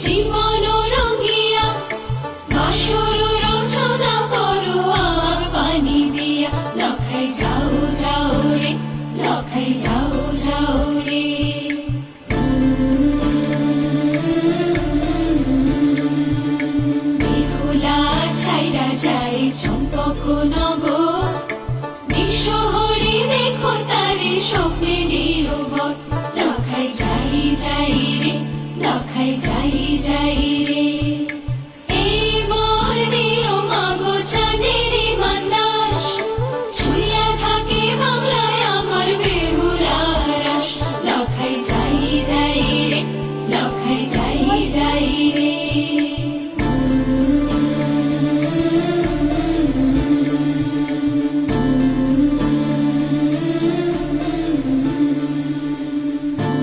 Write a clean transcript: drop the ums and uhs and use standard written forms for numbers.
জীবন রঙ্গিয়া বাসর রচনা করো আগ পানি দিয়া লখাই যাও যাও রে লখাই যাও যাও রে বেহুলা ছাইরা যায় চম্পক নগর বিশ্বহরি দেখো তারে স্বপ্নে দিও বর লখাই যাই যাই রে লখাই যাই যাই রে